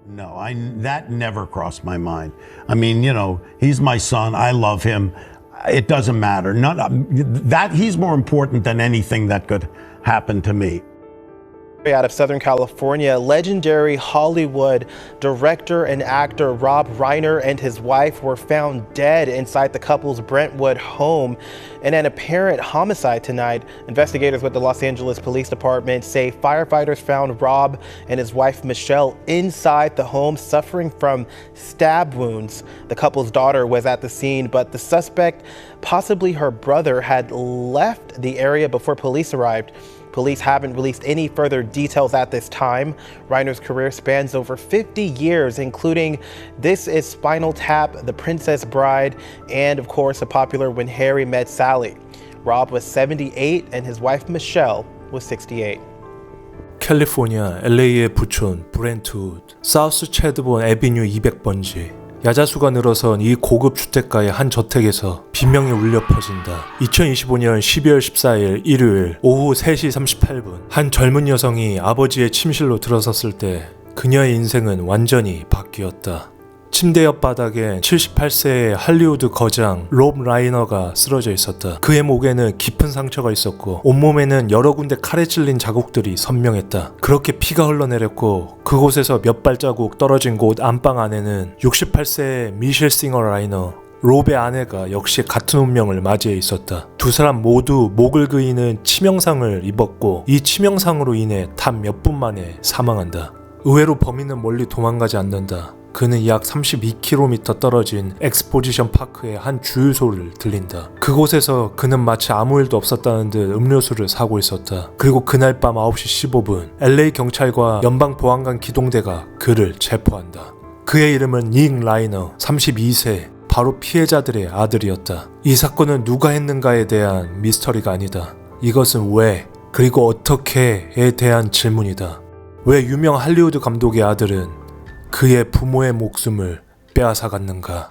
No, that never crossed my mind. I mean, he's my son. I love him. It doesn't matter. He's more important than anything that could happen to me. Out of Southern California, legendary Hollywood director and actor Rob Reiner and his wife were found dead inside the couple's Brentwood home in an apparent homicide tonight. Investigators with the Los Angeles Police Department say firefighters found Rob and his wife Michelle inside the home suffering from stab wounds. The couple's daughter was at the scene, but the suspect, possibly her brother, had left the area before police arrived. Police haven't released any further details at this time. Reiner's career spans over 50 years, including This Is Spinal Tap, The Princess Bride, and of course, a popular When Harry Met Sally. Rob was 78 and his wife Michelle was 68. 캘리포니아 LA의 부촌 브렌트우드 사우스 채드본 애비뉴 200번지 야자수가 늘어선 이 고급 주택가의 한 저택에서 비명이 울려 퍼진다. 2025년 12월 14일 일요일 오후 3시 38분 한 젊은 여성이 아버지의 침실로 들어섰을 때 그녀의 인생은 완전히 바뀌었다. 침대 옆 바닥에 78세의 할리우드 거장 롭 라이너가 쓰러져 있었다. 그의 목에는 깊은 상처가 있었고 온몸에는 여러 군데 칼에 찔린 자국들이 선명했다. 그렇게 피가 흘러내렸고 그곳에서 몇 발자국 떨어진 곳 안방 안에는 68세의 미셸 싱어 라이너 롭의 아내가 역시 같은 운명을 맞이해 있었다. 두 사람 모두 목을 그이는 치명상을 입었고 이 치명상으로 인해 단 몇 분 만에 사망한다. 의외로 범인은 멀리 도망가지 않는다. 그는 약 32km 떨어진 엑스포지션 파크의 한 주유소를 들린다. 그곳에서 그는 마치 아무 일도 없었다는 듯 음료수를 사고 있었다. 그리고 그날 밤 9시 15분 LA 경찰과 연방보안관 기동대가 그를 체포한다. 그의 이름은 닉 라이너 32세, 바로 피해자들의 아들이었다. 이 사건은 누가 했는가에 대한 미스터리가 아니다. 이것은 왜, 그리고 어떻게에 대한 질문이다. 왜 유명 할리우드 감독의 아들은 그의 부모의 목숨을 빼앗아갔는가?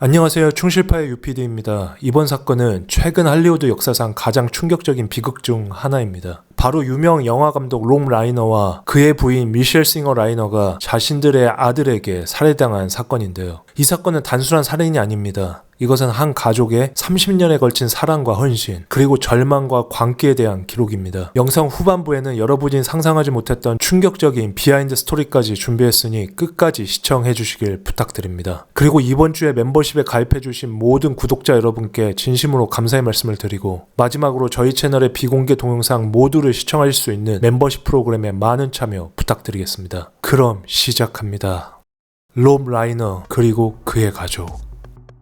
안녕하세요. 충실파의 UPD입니다. 이번 사건은 최근 할리우드 역사상 가장 충격적인 비극 중 하나입니다. 바로 유명 영화 감독 롭 라이너와 그의 부인 미셸 싱어 라이너가 자신들의 아들에게 살해당한 사건인데요. 이 사건은 단순한 살인이 아닙니다. 이것은 한 가족의 30년에 걸친 사랑과 헌신, 그리고 절망과 광기에 대한 기록입니다. 영상 후반부에는 여러분이 상상하지 못했던 충격적인 비하인드 스토리까지 준비했으니 끝까지 시청해 주시길 부탁드립니다. 그리고 이번 주에 멤버십에 가입해 주신 모든 구독자 여러분께 진심으로 감사의 말씀을 드리고, 마지막으로 저희 채널의 비공개 동영상 모두를 시청하실 수 있는 멤버십 프로그램에 많은 참여 부탁드리겠습니다. 그럼 시작합니다. 롭 라이너 그리고 그의 가족.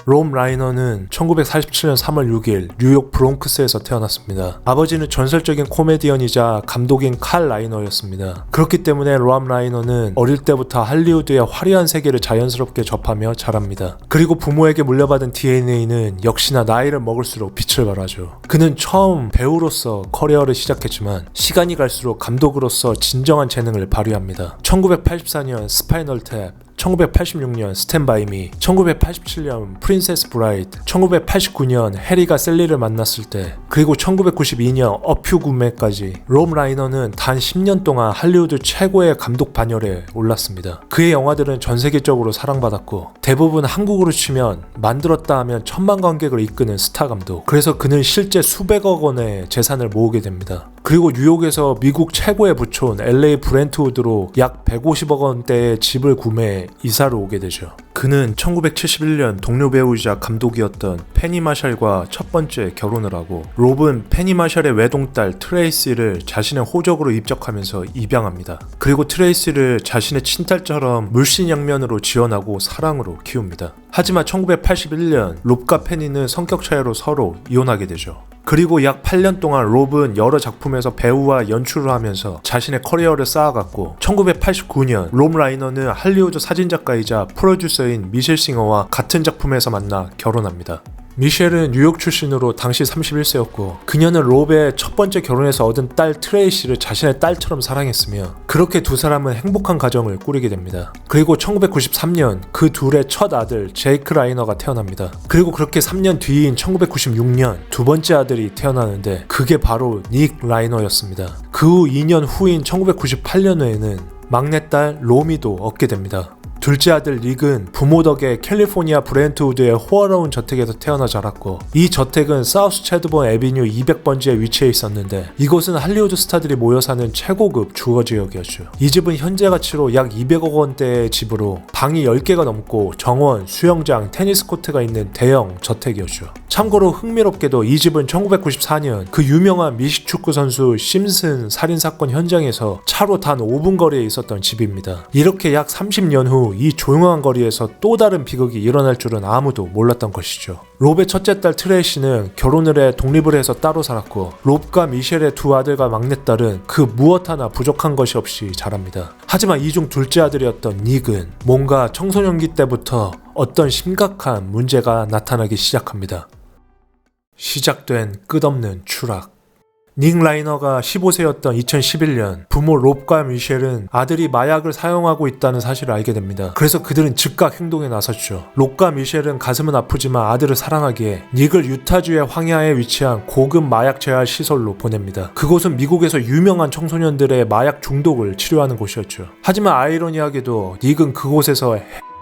롭 라이너는 1947년 3월 6일 뉴욕 브롱크스에서 태어났습니다. 아버지는 전설적인 코미디언이자 감독인 칼 라이너였습니다. 그렇기 때문에 롭 라이너는 어릴 때부터 할리우드의 화려한 세계를 자연스럽게 접하며 자랍니다. 그리고 부모에게 물려받은 DNA는 역시나 나이를 먹을수록 빛을 발하죠. 그는 처음 배우로서 커리어를 시작했지만 시간이 갈수록 감독으로서 진정한 재능을 발휘합니다. 1984년 스파이널 탭, 1986년 스탠 바이 미, 1987년 프린세스 브라이드, 1989년 해리가 셀리를 만났을 때, 그리고 1992년 어퓨 구매까지 롭 라이너는 단 10년 동안 할리우드 최고의 감독 반열에 올랐습니다. 그의 영화들은 전 세계적으로 사랑받았고 대부분 한국으로 치면 만들었다 하면 1000만 관객을 이끄는 스타 감독. 그래서 그는 실제 수백억 원의 재산을 모으게 됩니다. 그리고 뉴욕에서 미국 최고의 부촌 LA 브렌트우드로 약 150억 원대의 집을 구매해 이사를 오게 되죠. 그는 1971년 동료 배우이자 감독이었던 페니 마샬과 첫 번째 결혼을 하고, 롭은 페니 마샬의 외동딸 트레이시를 자신의 호적으로 입적하면서 입양합니다. 그리고 트레이시를 자신의 친딸처럼 물씬양면으로 지원하고 사랑으로 키웁니다. 하지만 1981년 롭과 페니는 성격 차이로 서로 이혼하게 되죠. 그리고 약 8년 동안 롭은 여러 작품에서 배우와 연출을 하면서 자신의 커리어를 쌓아갔고, 1989년 롭 라이너는 할리우드 사진작가이자 프로듀서인 미셸 싱어와 같은 작품에서 만나 결혼합니다. 미셸은 뉴욕 출신으로 당시 31세였고 그녀는 롭의 첫 번째 결혼에서 얻은 딸 트레이시를 자신의 딸처럼 사랑했으며 그렇게 두 사람은 행복한 가정을 꾸리게 됩니다. 그리고 1993년 그 둘의 첫 아들 제이크 라이너가 태어납니다. 그리고 그렇게 3년 뒤인 1996년 두 번째 아들이 태어나는데 그게 바로 닉 라이너였습니다. 그 후 2년 후인 1998년에는 막내딸 로미도 얻게 됩니다. 둘째 아들 닉은 부모 덕에 캘리포니아 브렌트우드의 호화로운 저택에서 태어나 자랐고 이 저택은 사우스 채드본 애비뉴 200번지에 위치해 있었는데 이곳은 할리우드 스타들이 모여 사는 최고급 주거지역이었죠. 이 집은 현재 가치로 약 200억 원대의 집으로 방이 10개가 넘고 정원, 수영장, 테니스 코트가 있는 대형 저택이었죠. 참고로 흥미롭게도 이 집은 1994년 그 유명한 미식축구 선수 심슨 살인사건 현장에서 차로 단 5분 거리에 있었던 집입니다. 이렇게 약 30년 후 이 조용한 거리에서 또 다른 비극이 일어날 줄은 아무도 몰랐던 것이죠. 롭의 첫째 딸 트레이시는 결혼을 해 독립을 해서 따로 살았고 롭과 미셸의 두 아들과 막내딸은 그 무엇 하나 부족한 것이 없이 자랍니다. 하지만 이 중 둘째 아들이었던 닉은 뭔가 청소년기 때부터 어떤 심각한 문제가 나타나기 시작합니다. 시작된 끝없는 추락. 닉 라이너가 15세였던 2011년 부모 롭과 미셸은 아들이 마약을 사용하고 있다는 사실을 알게 됩니다. 그래서 그들은 즉각 행동에 나섰죠. 롭과 미셸은 가슴은 아프지만 아들을 사랑하기에 닉을 유타주의 황야에 위치한 고급 마약 재활 시설로 보냅니다. 그곳은 미국에서 유명한 청소년들의 마약 중독을 치료하는 곳이었죠. 하지만 아이러니하게도 닉은 그곳에서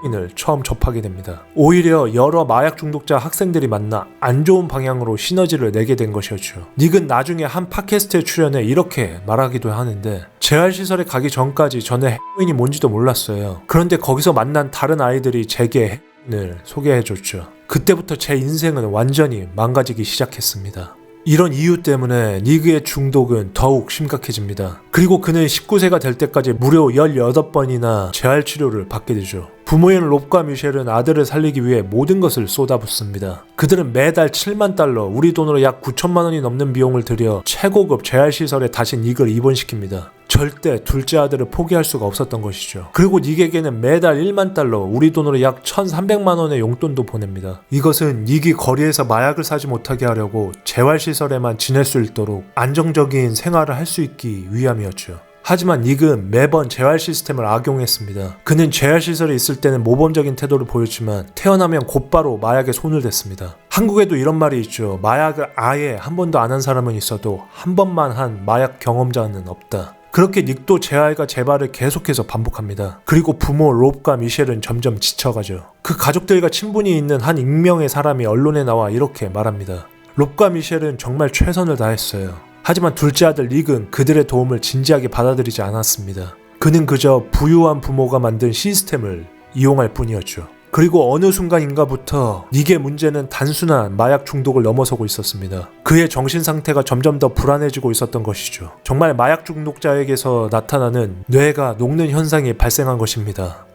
을 처음 접하게 됩니다. 오히려 여러 마약 중독자 학생들이 만나 안 좋은 방향으로 시너지를 내게 된 것이었죠. 닉은 나중에 한 팟캐스트에 출연해 이렇게 말하기도 하는데 재활시설에 가기 전까지 저는 헤로인이 뭔지도 몰랐어요. 그런데 거기서 만난 다른 아이들이 제게 헤로인을 소개해줬죠. 그때부터 제 인생은 완전히 망가지기 시작했습니다. 이런 이유 때문에 닉의 중독은 더욱 심각해집니다. 그리고 그는 19세가 될 때까지 무려 18번이나 재활치료를 받게 되죠. 부모인 롭과 미셸은 아들을 살리기 위해 모든 것을 쏟아붓습니다. 그들은 매달 7만 달러, 우리 돈으로 약 9천만 원이 넘는 비용을 들여 최고급 재활시설에 다시 닉을 입원시킵니다. 절대 둘째 아들을 포기할 수가 없었던 것이죠. 그리고 닉에게는 매달 1만 달러, 우리 돈으로 약 1,300만 원의 용돈도 보냅니다. 이것은 닉이 거리에서 마약을 사지 못하게 하려고 재활시설에만 지낼 수 있도록 안정적인 생활을 할 수 있기 위함이었죠. 하지만 닉은 매번 재활 시스템을 악용했습니다. 그는 재활시설에 있을 때는 모범적인 태도를 보였지만 태어나면 곧바로 마약에 손을 댔습니다. 한국에도 이런 말이 있죠. 마약을 아예 한 번도 안 한 사람은 있어도 한 번만 한 마약 경험자는 없다. 그렇게 닉도 재활과 재발을 계속해서 반복합니다. 그리고 부모 롭과 미셸은 점점 지쳐가죠. 그 가족들과 친분이 있는 한 익명의 사람이 언론에 나와 이렇게 말합니다. 롭과 미셸은 정말 최선을 다했어요. 하지만 둘째 아들 닉은 그들의 도움을 진지하게 받아들이지 않았습니다. 그는 그저 부유한 부모가 만든 시스템을 이용할 뿐이었죠. 그리고 어느 순간인가부터 닉의 문제는 단순한 마약 중독을 넘어서고 있었습니다. 그의 정신 상태가 점점 더 불안해지고 있었던 것이죠. 정말 마약 중독자에게서 나타나는 뇌가 녹는 현상이 발생한 것입니다.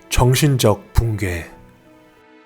정신적 붕괴.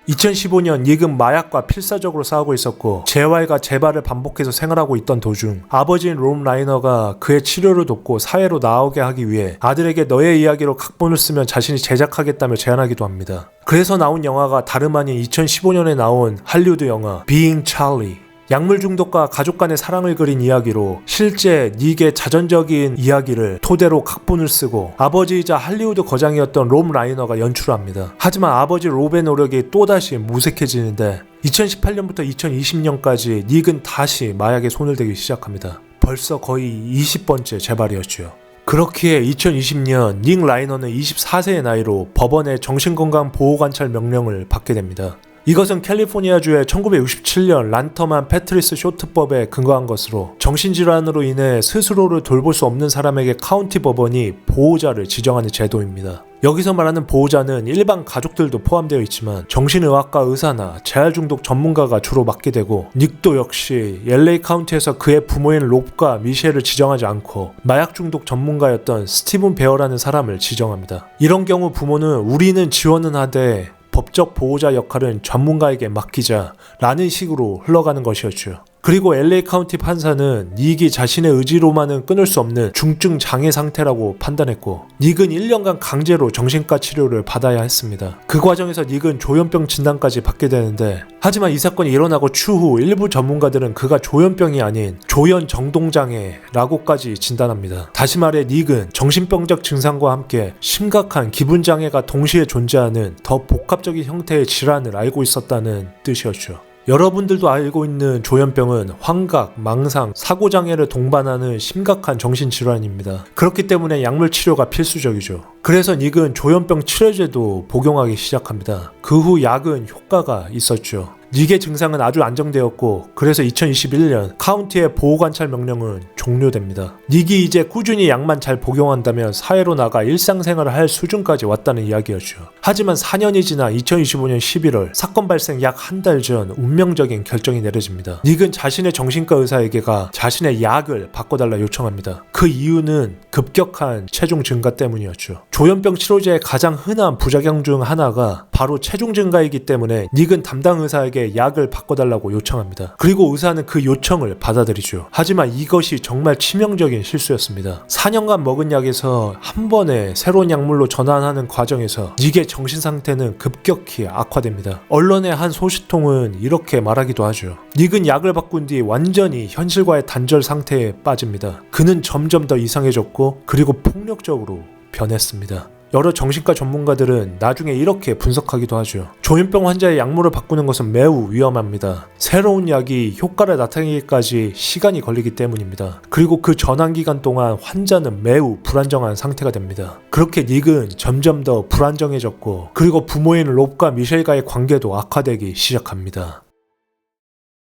2015년 닉은 마약과 필사적으로 싸우고 있었고 재활과 재발을 반복해서 생활하고 있던 도중 아버지인 롬 라이너가 그의 치료를 돕고 사회로 나오게 하기 위해 아들에게 너의 이야기로 각본을 쓰면 자신이 제작하겠다며 제안하기도 합니다. 그래서 나온 영화가 다름 아닌 2015년에 나온 할리우드 영화 Being Charlie. 약물 중독과 가족 간의 사랑을 그린 이야기로 실제 닉의 자전적인 이야기를 토대로 각본을 쓰고 아버지이자 할리우드 거장이었던 롬 라이너가 연출을 합니다. 하지만 아버지 롭의 노력이 또다시 무색해지는데 2018년부터 2020년까지 닉은 다시 마약에 손을 대기 시작합니다. 벌써 거의 20번째 재발이었죠. 그렇기에 2020년 닉 라이너는 24세의 나이로 법원의 정신건강보호관찰 명령을 받게 됩니다. 이것은 캘리포니아주의 1967년 란터만 패트리스 쇼트법에 근거한 것으로 정신질환으로 인해 스스로를 돌볼 수 없는 사람에게 카운티 법원이 보호자를 지정하는 제도입니다. 여기서 말하는 보호자는 일반 가족들도 포함되어 있지만 정신의학과 의사나 재활중독 전문가가 주로 맡게 되고 닉도 역시 LA 카운티에서 그의 부모인 롭과 미셸을 지정하지 않고 마약 중독 전문가였던 스티븐 베어라는 사람을 지정합니다. 이런 경우 부모는 우리는 지원은 하되 법적 보호자 역할은 전문가에게 맡기자 라는 식으로 흘러가는 것이었죠. 그리고 LA 카운티 판사는 닉이 자신의 의지로만은 끊을 수 없는 중증 장애 상태라고 판단했고 닉은 1년간 강제로 정신과 치료를 받아야 했습니다. 그 과정에서 닉은 조현병 진단까지 받게 되는데 하지만 이 사건이 일어나고 추후 일부 전문가들은 그가 조현병이 아닌 조현정동장애라고까지 진단합니다. 다시 말해 닉은 정신병적 증상과 함께 심각한 기분장애가 동시에 존재하는 더 복합적인 형태의 질환을 앓고 있었다는 뜻이었죠. 여러분들도 알고 있는 조현병은 환각, 망상, 사고장애를 동반하는 심각한 정신질환입니다. 그렇기 때문에 약물 치료가 필수적이죠. 그래서 닉은 조현병 치료제도 복용하기 시작합니다. 그 후 약은 효과가 있었죠. 닉의 증상은 아주 안정되었고 그래서 2021년 카운티의 보호관찰 명령은 종료됩니다. 닉이 이제 꾸준히 약만 잘 복용한다면 사회로 나가 일상생활을 할 수준까지 왔다는 이야기였죠. 하지만 4년이 지나 2025년 11월 사건 발생 약 한 달 전 운명적인 결정이 내려집니다. 닉은 자신의 정신과 의사에게가 자신의 약을 바꿔달라 요청합니다. 그 이유는 급격한 체중 증가 때문이었죠. 조현병 치료제의 가장 흔한 부작용 중 하나가 바로 체중 증가이기 때문에 닉은 담당 의사에게 약을 바꿔달라고 요청합니다. 그리고 의사는 그 요청을 받아들이죠. 하지만 이것이 정말 치명적인 실수였습니다. 4년간 먹은 약에서 한 번에 새로운 약물로 전환하는 과정에서 닉의 정신 상태는 급격히 악화됩니다. 언론의 한 소식통은 이렇게 말하기도 하죠. 닉은 약을 바꾼 뒤 완전히 현실과의 단절 상태에 빠집니다. 그는 점점 더 이상해졌고 그리고 폭력적으로 변했습니다. 여러 정신과 전문가들은 나중에 이렇게 분석하기도 하죠. 조현병 환자의 약물을 바꾸는 것은 매우 위험합니다. 새로운 약이 효과를 나타내기까지 시간이 걸리기 때문입니다. 그리고 그 전환 기간 동안 환자는 매우 불안정한 상태가 됩니다. 그렇게 닉은 점점 더 불안정해졌고 그리고 부모인 롭과 미셸과의 관계도 악화되기 시작합니다.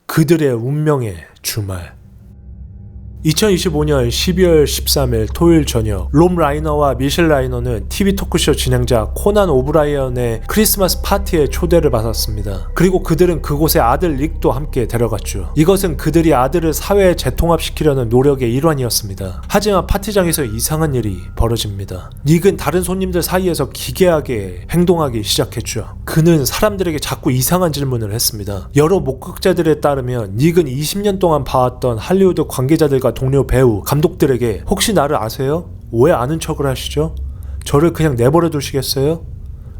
그들의 운명의 주말 2025년 12월 13일 토요일 저녁 롬 라이너와 미셸 라이너는 TV 토크쇼 진행자 코난 오브라이언의 크리스마스 파티에 초대를 받았습니다. 그리고 그들은 그곳에 아들 릭도 함께 데려갔죠. 이것은 그들이 아들을 사회에 재통합시키려는 노력의 일환이었습니다. 하지만 파티장에서 이상한 일이 벌어집니다. 닉은 다른 손님들 사이에서 기괴하게 행동하기 시작했죠. 그는 사람들에게 자꾸 이상한 질문을 했습니다. 여러 목격자들에 따르면 닉은 20년 동안 봐왔던 할리우드 관계자들과 동료 배우, 감독들에게 혹시 나를 아세요? 왜 아는 척을 하시죠? 저를 그냥 내버려 두시겠어요?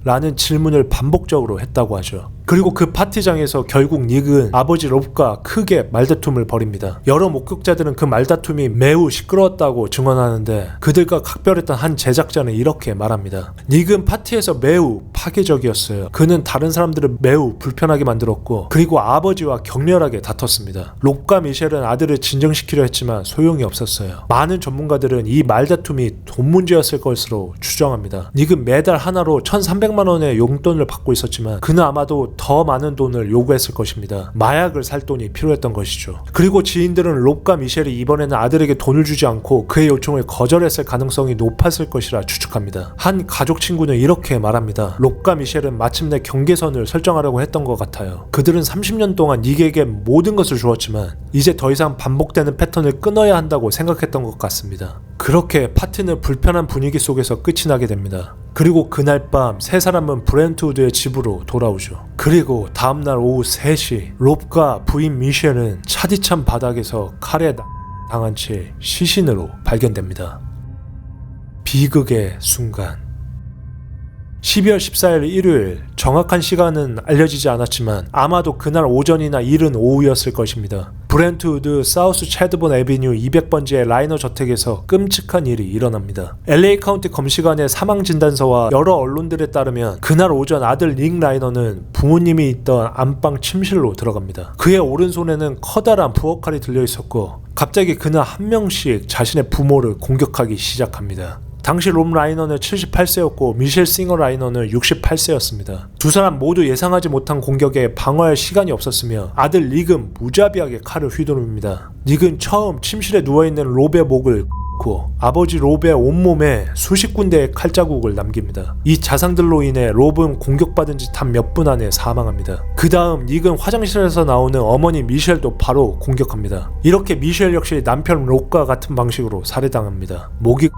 라는 질문을 반복적으로 했다고 하죠. 그리고 그 파티장에서 결국 닉은 아버지 롭과 크게 말다툼을 벌입니다. 여러 목격자들은 그 말다툼이 매우 시끄러웠다고 증언하는데 그들과 각별했던 한 제작자는 이렇게 말합니다. 닉은 파티에서 매우 파괴적이었어요. 그는 다른 사람들을 매우 불편하게 만들었고 그리고 아버지와 격렬하게 다퉜습니다. 롭과 미셸은 아들을 진정시키려 했지만 소용이 없었어요. 많은 전문가들은 이 말다툼이 돈 문제였을 것으로 추정합니다. 닉은 매달 하나로 1,300만 원의 용돈을 받고 있었지만 그는 아마도 더 많은 돈을 요구했을 것입니다. 마약을 살 돈이 필요했던 것이죠. 그리고 지인들은 롭과 미셸이 이번에는 아들에게 돈을 주지 않고 그의 요청을 거절했을 가능성이 높았을 것이라 추측합니다. 한 가족 친구는 이렇게 말합니다. 롭과 미셸은 마침내 경계선을 설정하려고 했던 것 같아요. 그들은 30년 동안 닉에게 모든 것을 주었지만 이제 더 이상 반복되는 패턴을 끊어야 한다고 생각했던 것 같습니다. 그렇게 파티는 불편한 분위기 속에서 끝이 나게 됩니다. 그리고 그날 밤 세 사람은 브렌트우드의 집으로 돌아오죠. 그리고 다음날 오후 3시 롭과 부인 미셸은 차디찬 바닥에서 칼에 당한 채 시신으로 발견됩니다. 비극의 순간 12월 14일 일요일 정확한 시간은 알려지지 않았지만 아마도 그날 오전이나 이른 오후였을 것입니다. 브렌트우드 사우스 채드본 애비뉴 200번지의 라이너 저택에서 끔찍한 일이 일어납니다. LA 카운티 검시관의 사망 진단서와 여러 언론들에 따르면 그날 오전 아들 닉 라이너는 부모님이 있던 안방 침실로 들어갑니다. 그의 오른손에는 커다란 부엌칼이 들려 있었고 갑자기 그는 한 명씩 자신의 부모를 공격하기 시작합니다. 당시 롬 라이너는 78세였고 미셸 싱어 라이너는 68세였습니다. 두 사람 모두 예상하지 못한 공격에 방어할 시간이 없었으며 아들 닉은 무자비하게 칼을 휘두릅니다. 닉은 처음 침실에 누워있는 롭의 목을 고 아버지 롭의 온몸에 수십 군데의 칼자국을 남깁니다. 이 자상들로 인해 롭은 공격받은 지 단 몇 분 안에 사망합니다. 그 다음 닉은 화장실에서 나오는 어머니 미셸도 바로 공격합니다. 이렇게 미셸 역시 남편 롭과 같은 방식으로 살해당합니다. 목이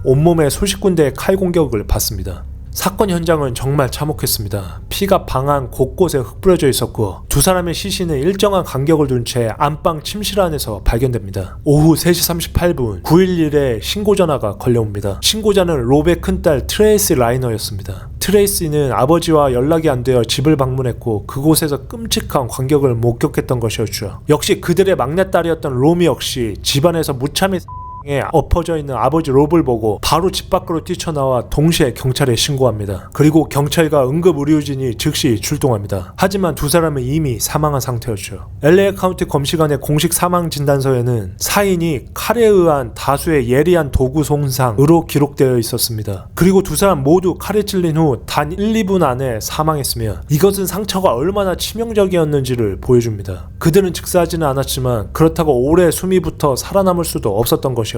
온몸에 수십 군데의 칼 공격을 받습니다. 사건 현장은 정말 참혹했습니다. 피가 방 안 곳곳에 흩뿌려져 있었고 두 사람의 시신은 일정한 간격을 둔 채 안방 침실 안에서 발견됩니다. 오후 3시 38분 911에 신고전화가 걸려옵니다. 신고자는 롭의 큰딸 트레이시 라이너였습니다. 트레이시는 아버지와 연락이 안 되어 집을 방문했고 그곳에서 끔찍한 광경을 목격했던 것이었죠. 역시 그들의 막내딸이었던 롬이 역시 집안에서 무참히 에 엎어져 있는 아버지 롭을 보고 바로 집 밖으로 뛰쳐나와 동시에 경찰에 신고합니다. 그리고 경찰과 응급의료진이 즉시 출동합니다. 하지만 두 사람은 이미 사망한 상태였죠. LA 카운티 검시관의 공식 사망 진단서에는 사인이 칼에 의한 다수의 예리한 도구 손상으로 기록되어 있었습니다. 그리고 두 사람 모두 칼에 찔린 후 단 1, 2분 안에 사망했으며 이것은 상처가 얼마나 치명적이었는지를 보여줍니다. 그들은 즉사하지는 않았지만 그렇다고 오래 숨이 붙어 살아남을 수도 없었던 것이었죠.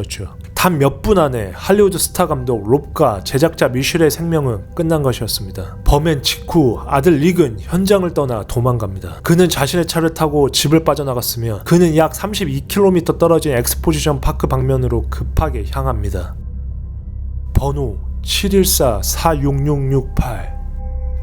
단 몇 분 안에 할리우드 스타 감독 롭과 제작자 미셸의 생명은 끝난 것이었습니다. 범행 직후 아들 닉은 현장을 떠나 도망갑니다. 그는 자신의 차를 타고 집을 빠져나갔으며 그는 약 32km 떨어진 엑스포지션 파크 방면으로 급하게 향합니다. 번호 714-46668.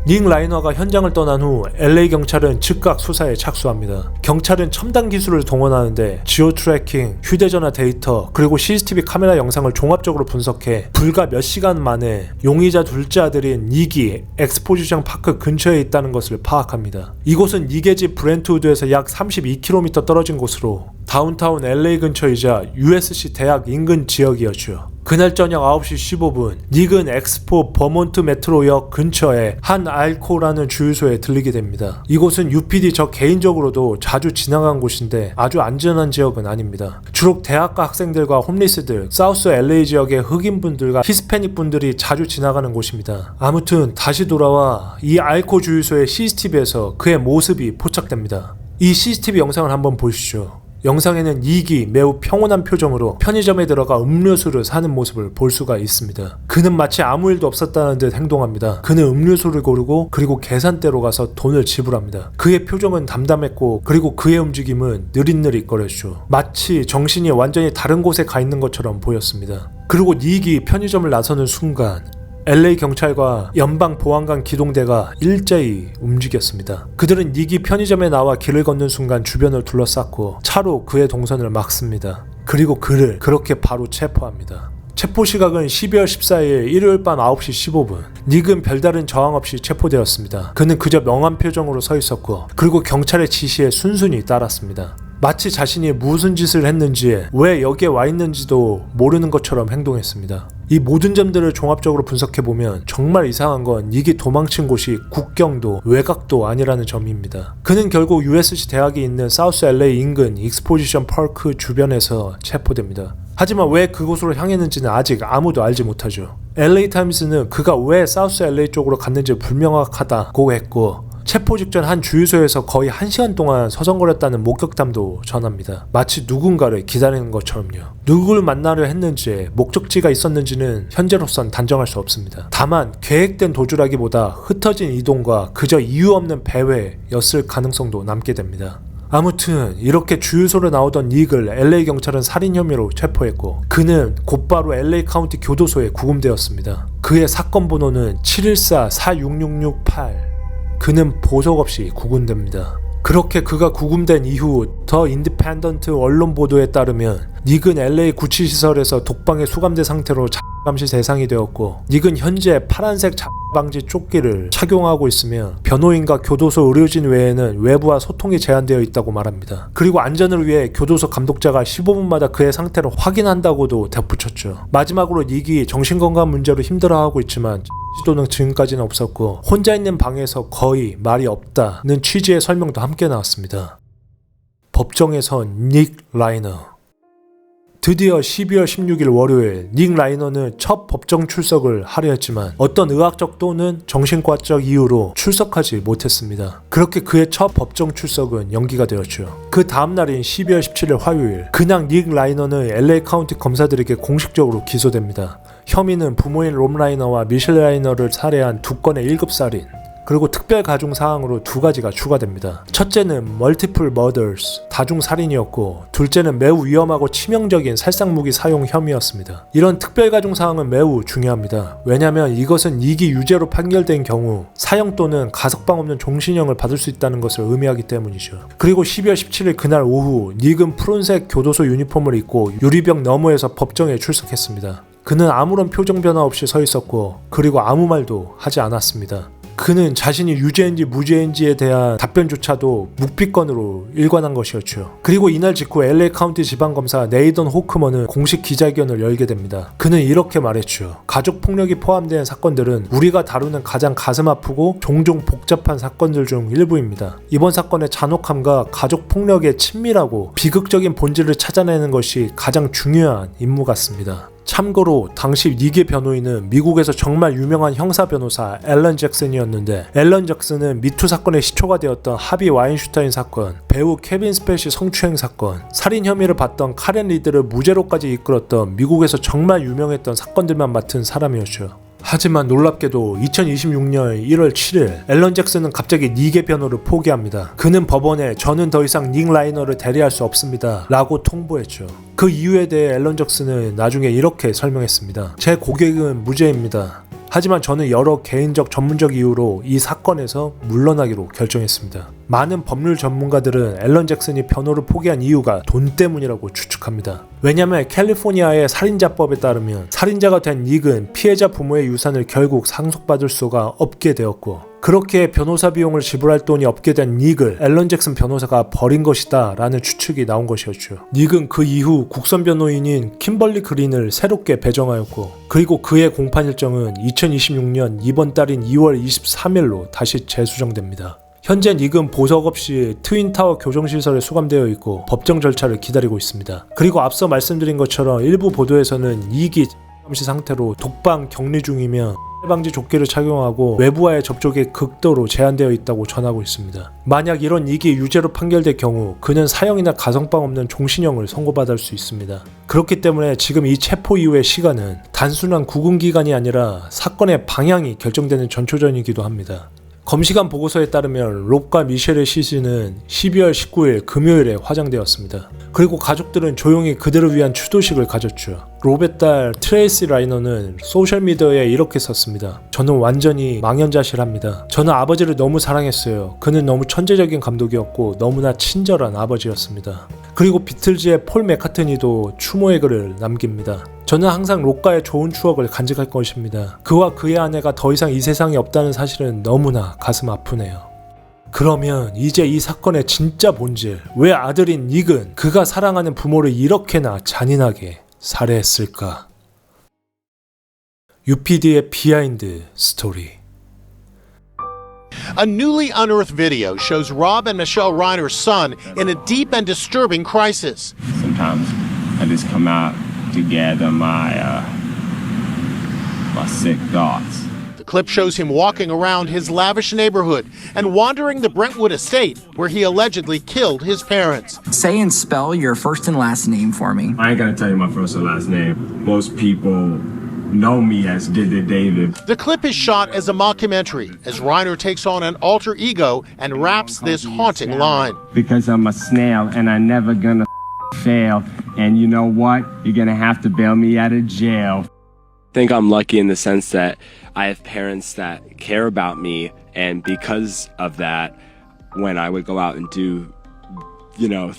닉 라이너가 현장을 떠난 후 LA 경찰은 즉각 수사에 착수합니다. 경찰은 첨단 기술을 동원하는데 지오 트래킹, 휴대전화 데이터, 그리고 CCTV 카메라 영상을 종합적으로 분석해 불과 몇 시간 만에 용의자 둘째 아들인 닉이 엑스포지션 파크 근처에 있다는 것을 파악합니다. 이곳은 닉의 집 브렌트우드에서 약 32km 떨어진 곳으로 다운타운 LA 근처이자 USC 대학 인근 지역이었죠. 그날 저녁 9시 15분 닉은 엑스포 버몬트 메트로역 근처에 한 알코라는 주유소에 들리게 됩니다. 이곳은 UPD 저 개인적으로도 자주 지나간 곳인데 아주 안전한 지역은 아닙니다. 주로 대학가 학생들과 홈리스들, 사우스 LA 지역의 흑인분들과 히스패닉 분들이 자주 지나가는 곳입니다. 아무튼 다시 돌아와 이 알코 주유소의 CCTV에서 그의 모습이 포착됩니다. 이 CCTV 영상을 한번 보시죠. 영상에는 닉이 매우 평온한 표정으로 편의점에 들어가 음료수를 사는 모습을 볼 수가 있습니다. 그는 마치 아무 일도 없었다는 듯 행동합니다. 그는 음료수를 고르고 그리고 계산대로 가서 돈을 지불합니다. 그의 표정은 담담했고 그리고 그의 움직임은 느릿느릿거렸죠. 마치 정신이 완전히 다른 곳에 가 있는 것처럼 보였습니다. 그리고 닉이 편의점을 나서는 순간 LA 경찰과 연방 보안관 기동대가 일제히 움직였습니다. 그들은 닉이 편의점에 나와 길을 걷는 순간 주변을 둘러쌌고 차로 그의 동선을 막습니다. 그리고 그를 그렇게 바로 체포합니다. 체포 시각은 12월 14일 일요일 밤 9시 15분. 닉은 별다른 저항 없이 체포되었습니다. 그는 그저 명한 표정으로 서 있었고 그리고 경찰의 지시에 순순히 따랐습니다. 마치 자신이 무슨 짓을 했는지 왜 여기에 와 있는지도 모르는 것처럼 행동했습니다. 이 모든 점들을 종합적으로 분석해보면 정말 이상한 건 닉이 도망친 곳이 국경도 외곽도 아니라는 점입니다. 그는 결국 USC 대학이 있는 사우스 LA 인근 익스포지션 파크 주변에서 체포됩니다. 하지만 왜 그곳으로 향했는지는 아직 아무도 알지 못하죠. LA 타임스는 그가 왜 사우스 LA 쪽으로 갔는지 불명확하다고 했고 체포 직전 한 주유소에서 거의 1시간 동안 서성거렸다는 목격담도 전합니다. 마치 누군가를 기다리는 것처럼요. 누구를 만나려 했는지 목적지가 있었는지는 현재로선 단정할 수 없습니다. 다만 계획된 도주라기보다 흩어진 이동과 그저 이유 없는 배회였을 가능성도 남게 됩니다. 아무튼 이렇게 주유소로 나오던 닉을 LA 경찰은 살인 혐의로 체포했고 그는 곧바로 LA 카운티 교도소에 구금되었습니다. 그의 사건 번호는 714-46668. 그는 보석 없이 구금됩니다. 그렇게 그가 구금된 이후 더 인디펜던트 언론 보도에 따르면 닉은 LA 구치시설에서 독방에 수감된 상태로 감시 대상이 되었고 닉은 현재 파란색 방지 조끼를 착용하고 있으며 변호인과 교도소 의료진 외에는 외부와 소통이 제한되어 있다고 말합니다. 그리고 안전을 위해 교도소 감독자가 15분마다 그의 상태를 확인한다고도 덧붙였죠. 마지막으로 닉이 정신건강 문제로 힘들어하고 있지만 지도는 지금까지는 없었고 혼자 있는 방에서 거의 말이 없다는 취지의 설명도 함께 나왔습니다. 법정에선 닉 라이너. 드디어 12월 16일 월요일 닉 라이너는 첫 법정 출석을 하려 했지만 어떤 의학적 또는 정신과적 이유로 출석하지 못했습니다. 그렇게 그의 첫 법정 출석은 연기가 되었죠. 그 다음날인 12월 17일 화요일 그냥 닉 라이너는 LA 카운티 검사들에게 공식적으로 기소됩니다. 혐의는 부모인 롬 라이너와 미셸 라이너를 살해한 2건의 1급 살인, 그리고 특별 가중 사항으로 두 가지가 추가됩니다. 첫째는 multiple murders, 다중 살인이었고, 둘째는 매우 위험하고 치명적인 살상무기 사용 혐의였습니다. 이런 특별 가중 사항은 매우 중요합니다. 왜냐하면 이것은 2기 유죄로 판결된 경우 사형 또는 가석방 없는 종신형을 받을 수 있다는 것을 의미하기 때문이죠. 그리고 12월 17일 그날 오후 닉은 푸른색 교도소 유니폼을 입고 유리벽 너머에서 법정에 출석했습니다. 그는 아무런 표정 변화 없이 서 있었고, 그리고 아무 말도 하지 않았습니다. 그는 자신이 유죄인지 무죄인지에 대한 답변조차도 묵비권으로 일관한 것이었죠. 그리고 이날 직후 LA 카운티 지방검사 네이던 호크먼은 공식 기자회견을 열게 됩니다. 그는 이렇게 말했죠. 가족폭력이 포함된 사건들은 우리가 다루는 가장 가슴 아프고 종종 복잡한 사건들 중 일부입니다. 이번 사건의 잔혹함과 가족폭력의 친밀하고 비극적인 본질을 찾아내는 것이 가장 중요한 임무 같습니다. 참고로 당시 닉의 변호인은 미국에서 정말 유명한 형사 변호사 앨런 잭슨이었는데, 앨런 잭슨은 미투 사건의 시초가 되었던 하비 와인슈타인 사건, 배우 케빈 스팻이 성추행 사건, 살인 혐의를 받던 카렌 리드를 무죄로까지 이끌었던 미국에서 정말 유명했던 사건들만 맡은 사람이었죠. 하지만 놀랍게도 2026년 1월 7일 앨런 잭슨은 갑자기 닉의 변호를 포기합니다. 그는 법원에 저는 더 이상 닉 라이너를 대리할 수 없습니다 라고 통보했죠. 그 이유에 대해 앨런 잭슨은 나중에 이렇게 설명했습니다. 제 고객은 무죄입니다. 하지만 저는 여러 개인적 전문적 이유로 이 사건에서 물러나기로 결정했습니다. 많은 법률 전문가들은 앨런 잭슨이 변호를 포기한 이유가 돈 때문이라고 추측합니다. 왜냐하면 캘리포니아의 살인자법에 따르면 살인자가 된 닉은 피해자 부모의 유산을 결국 상속받을 수가 없게 되었고, 그렇게 변호사 비용을 지불할 돈이 없게 된 닉을 앨런 잭슨 변호사가 버린 것이다 라는 추측이 나온 것이었죠. 닉은 그 이후 국선 변호인인 킴벌리 그린을 새롭게 배정하였고, 그리고 그의 공판 일정은 2026년 이번 달인 2월 23일로 다시 재수정됩니다. 현재 닉은 보석 없이 트윈타워 교정시설에 수감되어 있고 법정 절차를 기다리고 있습니다. 그리고 앞서 말씀드린 것처럼 일부 보도에서는 닉이 감시 상태로 독방 격리 중이며 방지 조끼를 착용하고 외부와의 접촉이 극도로 제한되어 있다고 전하고 있습니다. 만약 이런 닉이 유죄로 판결될 경우 그는 사형이나 가석방 없는 종신형을 선고받을 수 있습니다. 그렇기 때문에 지금 이 체포 이후의 시간은 단순한 구금기간이 아니라 사건의 방향이 결정되는 전초전이기도 합니다. 검시관 보고서에 따르면 롭과 미셸의 시신은 12월 19일 금요일에 화장되었습니다. 그리고 가족들은 조용히 그들을 위한 추도식을 가졌죠. 롭의 딸 트레이시 라이너는 소셜미디어에 이렇게 썼습니다. 저는 완전히 망연자실합니다. 저는 아버지를 너무 사랑했어요. 그는 너무 천재적인 감독이었고 너무나 친절한 아버지였습니다. 그리고 비틀즈의 폴 맥카트니도 추모의 글을 남깁니다. 저는 항상 록과의 좋은 추억을 간직할 것입니다. 그와 그의 아내가 더 이상 이 세상에 없다는 사실은 너무나 가슴 아프네요. 그러면 이제 이 사건의 진짜 본질, 왜 아들인 닉은 그가 사랑하는 부모를 이렇게나 잔인하게 살해했을까? UPD의 비하인드 스토리. A newly unearthed video shows Rob and Michelle Reiner's son in a deep and disturbing crisis. Sometimes I just come out to gather my sick thoughts. The clip shows him walking around his lavish neighborhood and wandering the Brentwood estate where he allegedly killed his parents. Say and spell your first and last name for me. I ain't gonna tell you my first and last name. Most people know me as Diddy David. The clip is shot as a mockumentary as Reiner takes on an alter ego and raps this haunting line. Because I'm a snail and I never gonna fail. And you know what? You're gonna have to bail me out of jail. I think I'm lucky in the sense that I have parents that care about me, and because of that, when I would go out and do,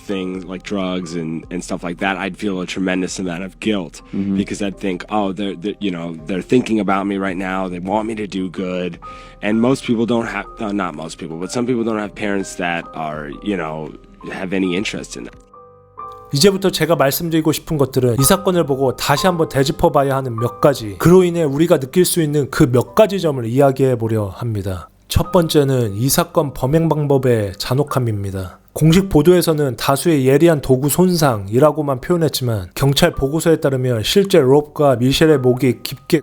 things like drugs and stuff like that, I'd feel a tremendous amount of guilt because I'd think, oh, they're thinking about me right now. They want me to do good, and most people don't have, not most people, but some people don't have parents that are, have any interest in that. 이제부터 제가 말씀드리고 싶은 것들은 이 사건을 보고 다시 한번 되짚어봐야 하는 몇 가지, 그로 인해 우리가 느낄 수 있는 그 몇 가지 점을 이야기해 보려 합니다. 첫 번째는 이 사건 범행 방법의 잔혹함입니다. 공식 보도에서는 다수의 예리한 도구 손상이라고만 표현했지만 경찰 보고서에 따르면 실제 롭과 미셸의 목이 깊게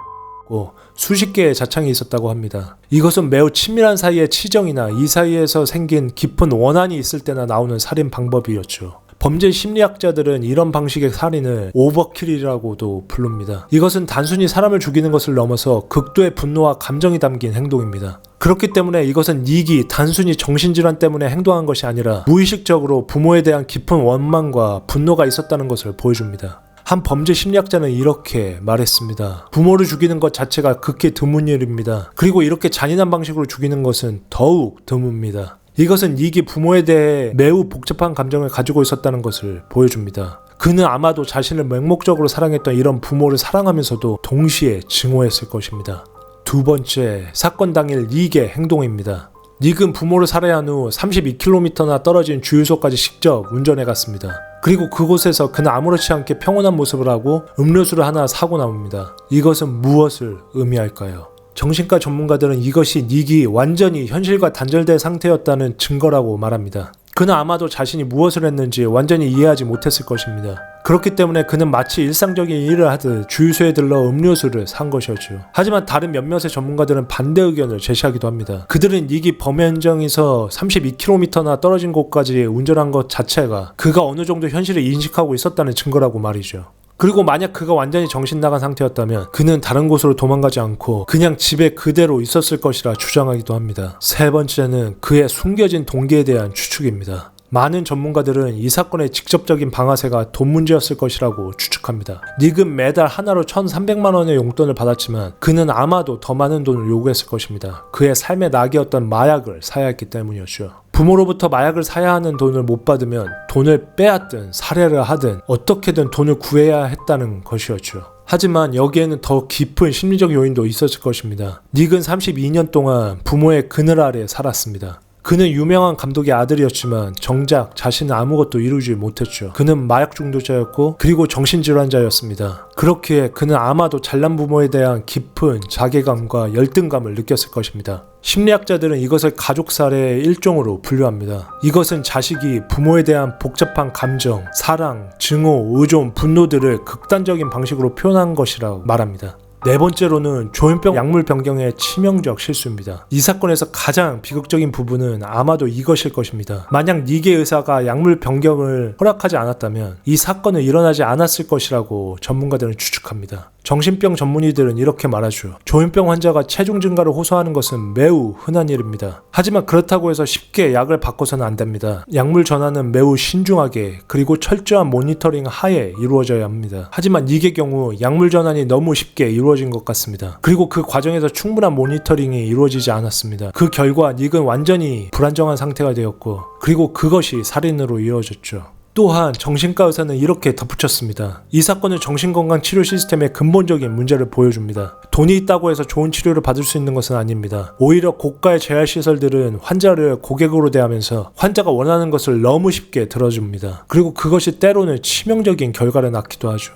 고 수십 개의 자창이 있었다고 합니다. 이것은 매우 친밀한 사이의 치정이나 이 사이에서 생긴 깊은 원한이 있을 때나 나오는 살인 방법이었죠. 범죄 심리학자들은 이런 방식의 살인을 오버킬이라고도 부릅니다. 이것은 단순히 사람을 죽이는 것을 넘어서 극도의 분노와 감정이 담긴 행동입니다. 그렇기 때문에 이것은 닉이 단순히 정신질환 때문에 행동한 것이 아니라 무의식적으로 부모에 대한 깊은 원망과 분노가 있었다는 것을 보여줍니다. 한 범죄 심리학자는 이렇게 말했습니다. 부모를 죽이는 것 자체가 극히 드문 일입니다. 그리고 이렇게 잔인한 방식으로 죽이는 것은 더욱 드뭅니다. 이것은 닉이 부모에 대해 매우 복잡한 감정을 가지고 있었다는 것을 보여줍니다. 그는 아마도 자신을 맹목적으로 사랑했던 이런 부모를 사랑하면서도 동시에 증오했을 것입니다. 두 번째, 사건 당일 닉의 행동입니다. 닉은 부모를 살해한 후 32km나 떨어진 주유소까지 직접 운전해 갔습니다. 그리고 그곳에서 그는 아무렇지 않게 평온한 모습을 하고 음료수를 하나 사고 나옵니다. 이것은 무엇을 의미할까요? 정신과 전문가들은 이것이 닉이 완전히 현실과 단절된 상태였다는 증거라고 말합니다. 그는 아마도 자신이 무엇을 했는지 완전히 이해하지 못했을 것입니다. 그렇기 때문에 그는 마치 일상적인 일을 하듯 주유소에 들러 음료수를 산 것이었죠. 하지만 다른 몇몇의 전문가들은 반대 의견을 제시하기도 합니다. 그들은 닉이 범행 현장에서 32km나 떨어진 곳까지 운전한 것 자체가 그가 어느 정도 현실을 인식하고 있었다는 증거라고 말이죠. 그리고 만약 그가 완전히 정신 나간 상태였다면 그는 다른 곳으로 도망가지 않고 그냥 집에 그대로 있었을 것이라 주장하기도 합니다. 세 번째는 그의 숨겨진 동기에 대한 추측입니다. 많은 전문가들은 이 사건의 직접적인 방아쇠가 돈 문제였을 것이라고 추측합니다. 닉은 매달 하나로 1,300만 원의 용돈을 받았지만 그는 아마도 더 많은 돈을 요구했을 것입니다. 그의 삶의 낙이었던 마약을 사야 했기 때문이었죠. 부모로부터 마약을 사야 하는 돈을 못 받으면 돈을 빼앗든 살해를 하든 어떻게든 돈을 구해야 했다는 것이었죠. 하지만 여기에는 더 깊은 심리적 요인도 있었을 것입니다. 닉은 32년 동안 부모의 그늘 아래 살았습니다. 그는 유명한 감독의 아들이었지만 정작 자신은 아무것도 이루지 못했죠. 그는 마약 중독자였고 그리고 정신질환자였습니다. 그렇기에 그는 아마도 잘난 부모에 대한 깊은 자괴감과 열등감을 느꼈을 것입니다. 심리학자들은 이것을 가족살해의 일종으로 분류합니다. 이것은 자식이 부모에 대한 복잡한 감정, 사랑, 증오, 의존, 분노들을 극단적인 방식으로 표현한 것이라고 말합니다. 네 번째로는 조현병 약물 변경의 치명적 실수입니다. 이 사건에서 가장 비극적인 부분은 아마도 이것일 것입니다. 만약 닉의 의사가 약물 변경을 허락하지 않았다면 이 사건은 일어나지 않았을 것이라고 전문가들은 추측합니다. 정신병 전문의들은 이렇게 말하죠. 조현병 환자가 체중 증가를 호소하는 것은 매우 흔한 일입니다. 하지만 그렇다고 해서 쉽게 약을 바꿔서는 안 됩니다. 약물 전환은 매우 신중하게 그리고 철저한 모니터링 하에 이루어져야 합니다. 하지만 닉의 경우 약물 전환이 너무 쉽게 이루어진 것 같습니다. 그리고 그 과정에서 충분한 모니터링이 이루어지지 않았습니다. 그 결과 닉은 완전히 불안정한 상태가 되었고 그리고 그것이 살인으로 이어졌죠. 또한 정신과 의사는 이렇게 덧붙였습니다. 이 사건은 정신건강 치료 시스템의 근본적인 문제를 보여줍니다. 돈이 있다고 해서 좋은 치료를 받을 수 있는 것은 아닙니다. 오히려 고가의 재활시설들은 환자를 고객으로 대하면서 환자가 원하는 것을 너무 쉽게 들어줍니다. 그리고 그것이 때로는 치명적인 결과를 낳기도 하죠.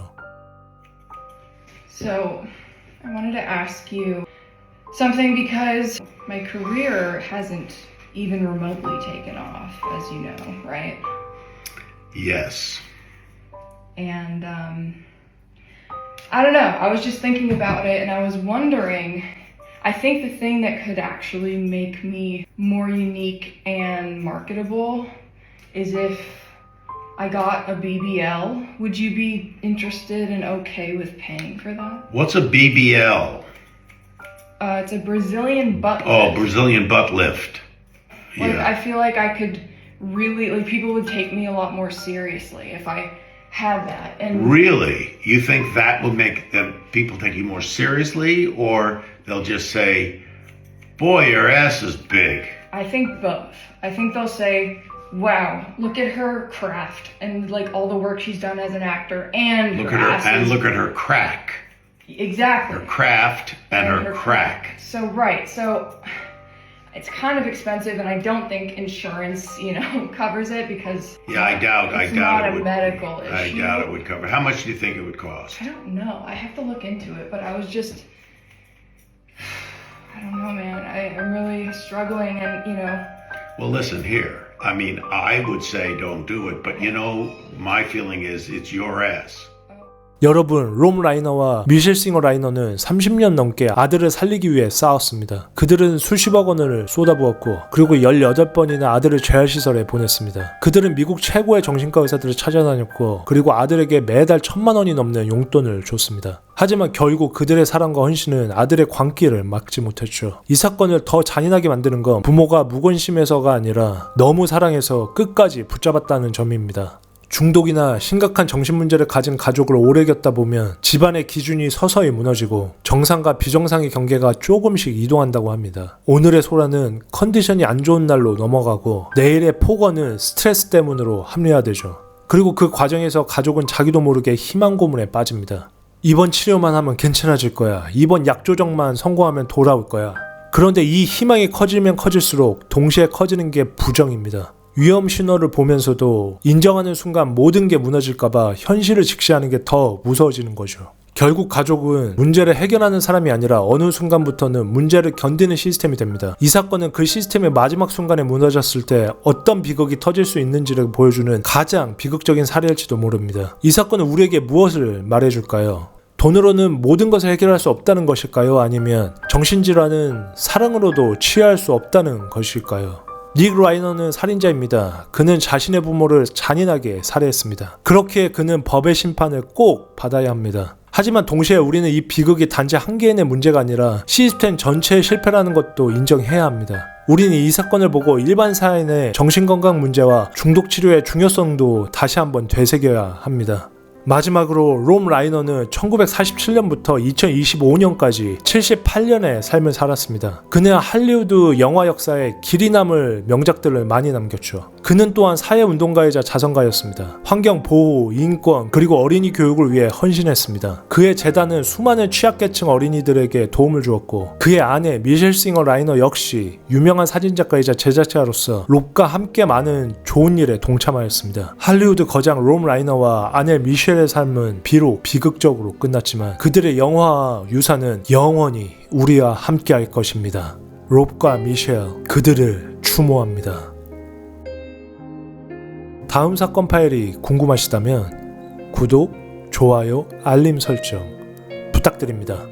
So, I wanted to ask you something because my career hasn't even remotely taken off, as you know, right? Yes. And I don't know, I was just thinking about it and I was wondering, I think the thing that could actually make me more unique and marketable is if I got a BBL. Would you be interested and okay with paying for that? What's a BBL? It's a Brazilian butt lift. Oh, Brazilian butt lift. Like, Yeah. I feel like I could really, like, people would take me a lot more seriously if I had that. And Really? You think that would make people take you more seriously, or they'll just say, boy, your ass is big? I think both. I think they'll say, wow, look at her craft and like all the work she's done as an actor and Look her at her, ass and is- look at her crack. Exactly. Her craft and her crack. So right, so it's kind of expensive, and I don't think insurance, covers it because Yeah, I doubt it's it not a would. medical issue. I doubt it would cover. How much do you think it would cost? I don't know. I have to look into it, but I was just, I don't know, man. I'm really struggling, and Well, listen here. I mean, I would say don't do it, but my feeling is it's your ass. 여러분, 롬 라이너와 미셸 싱어 라이너는 30년 넘게 아들을 살리기 위해 싸웠습니다. 그들은 수십억 원을 쏟아부었고 그리고 18번이나 아들을 재활시설에 보냈습니다. 그들은 미국 최고의 정신과 의사들을 찾아다녔고 그리고 아들에게 매달 1,000만 원이 넘는 용돈을 줬습니다. 하지만 결국 그들의 사랑과 헌신은 아들의 광기를 막지 못했죠. 이 사건을 더 잔인하게 만드는 건 부모가 무관심해서가 아니라 너무 사랑해서 끝까지 붙잡았다는 점입니다. 중독이나 심각한 정신문제를 가진 가족을 오래 겪다 보면 집안의 기준이 서서히 무너지고 정상과 비정상의 경계가 조금씩 이동한다고 합니다. 오늘의 소라는 컨디션이 안 좋은 날로 넘어가고 내일의 폭언은 스트레스 때문으로 합리화되죠. 그리고 그 과정에서 가족은 자기도 모르게 희망 고문에 빠집니다. 이번 치료만 하면 괜찮아질 거야. 이번 약 조정만 성공하면 돌아올 거야. 그런데 이 희망이 커지면 커질수록 동시에 커지는 게 부정입니다. 위험 신호를 보면서도 인정하는 순간 모든 게 무너질까봐 현실을 직시하는 게 더 무서워지는 거죠. 결국 가족은 문제를 해결하는 사람이 아니라 어느 순간부터는 문제를 견디는 시스템이 됩니다. 이 사건은 그 시스템의 마지막 순간에 무너졌을 때 어떤 비극이 터질 수 있는지를 보여주는 가장 비극적인 사례일지도 모릅니다. 이 사건은 우리에게 무엇을 말해줄까요? 돈으로는 모든 것을 해결할 수 없다는 것일까요? 아니면 정신질환은 사랑으로도 치유할 수 없다는 것일까요? 닉 라이너는 살인자입니다. 그는 자신의 부모를 잔인하게 살해했습니다. 그렇기에 그는 법의 심판을 꼭 받아야 합니다. 하지만 동시에 우리는 이 비극이 단지 한 개인의 문제가 아니라 시스템 전체의 실패라는 것도 인정해야 합니다. 우리는 이 사건을 보고 일반 사회의 정신건강 문제와 중독치료의 중요성도 다시 한번 되새겨야 합니다. 마지막으로 롬 라이너는 1947년부터 2025년까지 78년의 삶을 살았습니다. 그는 할리우드 영화 역사에 길이 남을 명작들을 많이 남겼죠. 그는 또한 사회운동가이자 자선가였습니다. 환경보호, 인권, 그리고 어린이 교육을 위해 헌신했습니다. 그의 재단은 수많은 취약계층 어린이들에게 도움을 주었고 그의 아내 미셸 싱어 라이너 역시 유명한 사진작가이자 제작자로서 롭과 함께 많은 좋은 일에 동참하였습니다. 할리우드 거장 롬 라이너와 아내 미셸의 삶은 비록 비극적으로 끝났지만 그들의 영화와 유산은 영원히 우리와 함께 할 것입니다. 롭과 미셸, 그들을 추모합니다. 다음 사건 파일이 궁금하시다면 구독, 좋아요, 알림 설정 부탁드립니다.